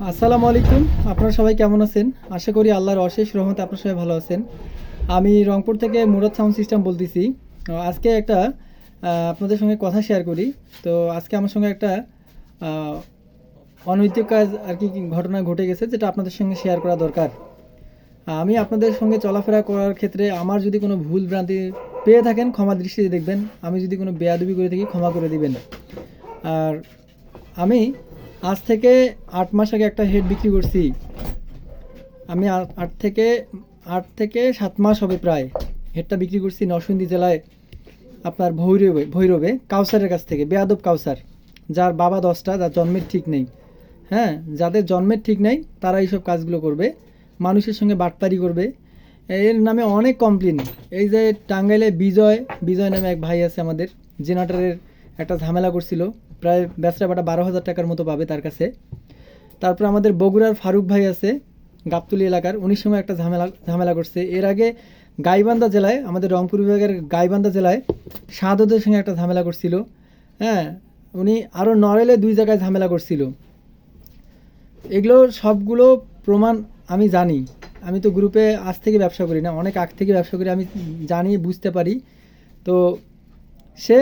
আসসালামু আলাইকুম। আপনারা সবাই কেমন আছেন? আশা করি আল্লাহর অশেষ রহমতে আপনারা সবাই ভালো আছেন। আমি রংপুর থেকে মুরাদ সাউন্ড সিস্টেম বলতেছি। আজকে একটা আপনাদের সঙ্গে কথা শেয়ার করি। তো আজকে আমার সঙ্গে একটা আহ, অনৈতিক কাজ আর কি ঘটনা ঘটে গেছে, যেটা আপনাদের সঙ্গে শেয়ার করা দরকার। আমি আপনাদের সঙ্গে চলাফেরা করার ক্ষেত্রে আমার যদি কোনো ভুল ভ্রান্তি পেয়ে থাকেন ক্ষমা দৃষ্টিতে দেখবেন। আমি যদি কোনো বেয়াদবি করে থাকি ক্ষমা করে দিবেন। আর আমি আজ থেকে 8 মাস আগে একটা হেড বিক্রি করছি। আমি 8 থেকে 7 মাস হবে প্রায়। হেডটা বিক্রি করছি নরসিংদী জেলায়, আপনার ভৈরবে কাউসারের কাছ থেকে। বেয়াদব কাউসার, যার বাবা 10টা, যার জন্মের ঠিক নেই। হ্যাঁ, যাদের জন্মের ঠিক নেই তারা এইসব কাজগুলো করবে, মানুষের সঙ্গে বাটপারি করবে। এর নামে অনেক কমপ্লেন। এই যে টাঙ্গাইলে বিজয় বিজয় নামে এক ভাই আছে আমাদের, জেনারেটরের একটা ঝামেলা করছিল। প্রায় বেচরা বাটা 12,000 টাকার মতো পাবে তার কাছে। তারপর আমাদের বগুড়ার ফারুক ভাই আছে, গাবতলী এলাকার, উনির সময় একটা ঝামেলা ঝামেলা করছে। এর আগে গাইবান্ধা জেলায়, আমাদের রংপুর বিভাগের গাইবান্ধা জেলায় শাহাদতের সঙ্গে একটা ঝামেলা করছিল। হ্যাঁ, উনি আরও নড়েলে 2 জায়গায় ঝামেলা করছিল। এগুলো সবগুলো প্রমাণ আমি জানি। আমি তো গ্রুপে আজ থেকে ব্যবসা করি না, অনেক আগ থেকে ব্যবসা করি, আমি জানি, বুঝতে পারি। তো সে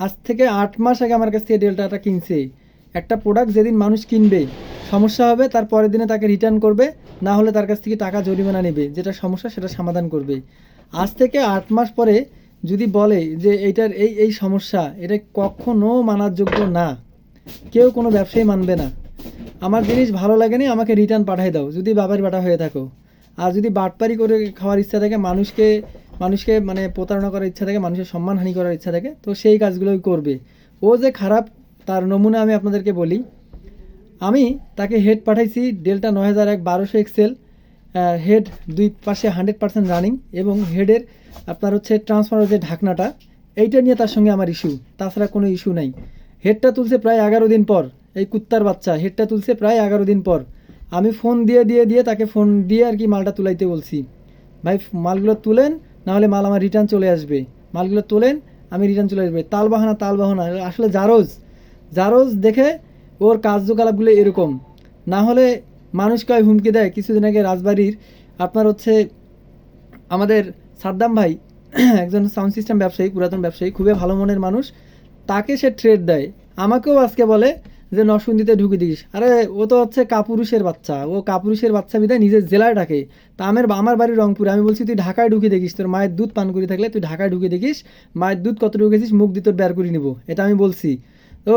আজ থেকে 8 মাস আগে আমার কাছ থেকে ডেল্টাটা কিনছে। একটা প্রোডাক্ট যেদিন মানুষ কিনবে, সমস্যা হবে, তার পরের দিনে তাকে রিটার্ন করবে, না হলে তার কাছ থেকে টাকা জরিমানা নেবে, যেটা সমস্যা সেটা সমাধান করবে। আজ থেকে 8 মাস পরে যদি বলে যে এইটার এই এই সমস্যা, এটা কখনো মানার যোগ্য না। কেউ কোনো ব্যবসায়ী মানবে না। আমার জিনিস ভালো লাগেনি, আমাকে রিটার্ন পাঠিয়ে দাও, যদি বাবার বাটা হয়ে থাকো। আর যদি বাটপারি করে খাওয়ার ইচ্ছা থাকে, মানুষকে মানুষকে মানে প্রতারণা করার ইচ্ছা থাকে, মানুষের সম্মানহানি করার ইচ্ছা থাকে, তো সেই কাজগুলোই করবে। ও যে খারাপ তার নমুনা আমি আপনাদেরকে বলি। আমি তাকে হেড পাঠাইছি ডেল্টা 9001 1200 এক্সেল। হেড দুই পাশে 100% রানিং, এবং হেডের আপনার হচ্ছে ট্রান্সফারের যে ঢাকনাটা, এইটা নিয়ে তার সঙ্গে আমার ইস্যু, তাছাড়া কোনো ইস্যু নাই। হেডটা তুলছে প্রায় 11 দিন পর। এই কুত্তার বাচ্চা হেডটা তুলছে প্রায় 11 দিন পর। আমি ফোন দিয়ে দিয়ে দিয়ে তাকে ফোন দিয়ে আর কি মালটা তুলাইতে বলছি। ভাই মালগুলো তুলেন, নাহলে মাল আমার রিটার্ন চলে আসবে। মালগুলো তোলেন, আমি রিটার্ন চলে আসবে। তাল বাহানা আসলে জারোজ জারোজ দেখে ওর কার্যকলাপগুলো এরকম। না হলে মানুষ কয় হুমকি দেয়। কিছুদিন আগে রাজবাড়ির আপনার হচ্ছে আমাদের সাদ্দাম ভাই, একজন সাউন্ড সিস্টেম ব্যবসায়ী, পুরাতন ব্যবসায়ী, খুবই ভালো মনের মানুষ, তাকে সে ট্রেড দেয়। আমাকেও আজকে বলে যে নরসিংদীতে ঢুকে দিস। আরে ও তো হচ্ছে কাপুরুষের বাচ্চা, ও কাপুরুষের বাচ্চা বিধায় নিজের জেলায় ডাকে। তা আমার বাড়ি রংপুরে। আমি বলছি তুই ঢাকায় ঢুকে দেখিস, তোর মায়ের দুধ পান করে থাকলে তুই ঢাকায় ঢুকে দেখিস, মায়ের দুধ কত ঢুকেছিস, মুখ দিয়ে তোর বের করে নিব, এটা আমি বলছি। তো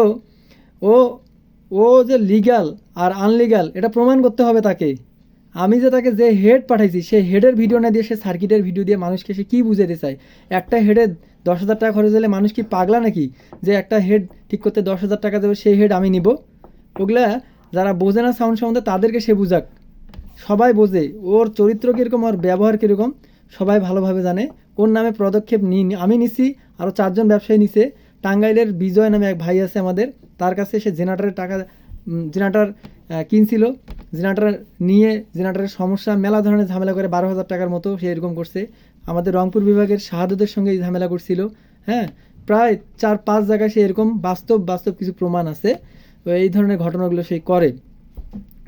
ও ও যে লিগ্যাল আর আনলিগ্যাল এটা প্রমাণ করতে হবে তাকে। আমি যে তাকে যে হেড পাঠাইছি, সেই হেডের ভিডিও না দিয়ে সে সার্কিটের ভিডিও দিয়ে মানুষকে সে কী বুঝাতে চায়। একটা হেডে 10,000 টাকা খরচ হলে মানুষ কি পাগলা নাকি, যে একটা হেড ঠিক করতে 10,000 টাকা দেবে, সেই হেড আমি নিব? ওগুলা যারা বোঝে না সাউন্ড সম্বন্ধে তাদেরকে সে বুঝাক। সবাই বোঝে ওর চরিত্র কীরকম, ওর ব্যবহার কীরকম, সবাই ভালোভাবে জানে। ওর নামে পদক্ষেপ আমি নিছি, আরও 4জন ব্যবসায়ী নিছে। টাঙ্গাইলের বিজয় নামে এক ভাই আছে আমাদের, তার কাছে সে জেনারেটরের টাকা জেনারেটর কিনছিল। জেনারেটর নিয়ে জেনারেটরের সমস্যা, মেলা ধরনের ঝামেলা করে 12,000 টাকার মতো সে এরকম করছে। আমাদের রংপুর বিভাগের শাহাদতের সঙ্গে এই ঝামেলা করছিল। হ্যাঁ, প্রায় 4-5 জায়গায় সে এরকম বাস্তব বাস্তব কিছু প্রমাণ আছে। তো এই ধরনের ঘটনাগুলো সে করে।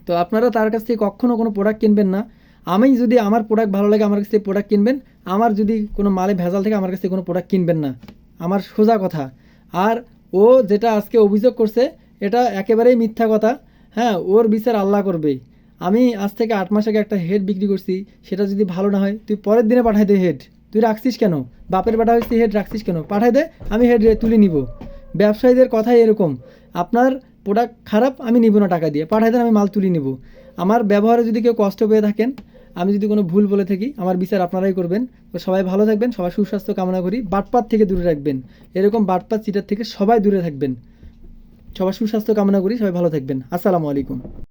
তো আপনারা তার কাছ থেকে কখনও কোনো প্রোডাক্ট কিনবেন না। আমি যদি আমার প্রোডাক্ট ভালো লাগে আমার কাছ থেকে প্রোডাক্ট কিনবেন। আমার যদি কোনো মালে ভেজাল থেকে আমার কাছ থেকে কোনো প্রোডাক্ট কিনবেন না, আমার সোজা কথা। আর ও যেটা আজকে অভিযোগ করছে এটা একেবারেই মিথ্যা কথা। হ্যাঁ, ওর বিচার আল্লাহ করবে। আমি আজ থেকে 8 মাস আগে একটা হেড বিক্রি করছি, সেটা যদি ভালো না হয় তুই পরের দিনে পাঠাই দে হেড। তুই রাখছিস কেন? বাপের বেটা হয়েছিস, হেড রাখছিস কেন? পাঠাই দে, আমি হেড তুলে নিব। ব্যবসায়ীদের কথাই এরকম। আপনার প্রোডাক্ট খারাপ, আমি নিব না টাকা দিয়ে, পাঠাই দেন, আমি মাল তুলে নিব। আমার ব্যবহারে যদি কেউ কষ্ট পেয়ে থাকেন, আমি যদি কোনো ভুল বলে থাকি, আমার বিচার আপনারাই করবেন। তো সবাই ভালো থাকবেন, সবাই সুস্বাস্থ্য কামনা করি। বাটপাত থেকে দূরে রাখবেন, এরকম বাটপাত চিটার থেকে সবাই দূরে থাকবেন। সবার সুস্বাস্থ্য কামনা করি, সবাই ভালো থাকবেন। আসসালামু আলাইকুম।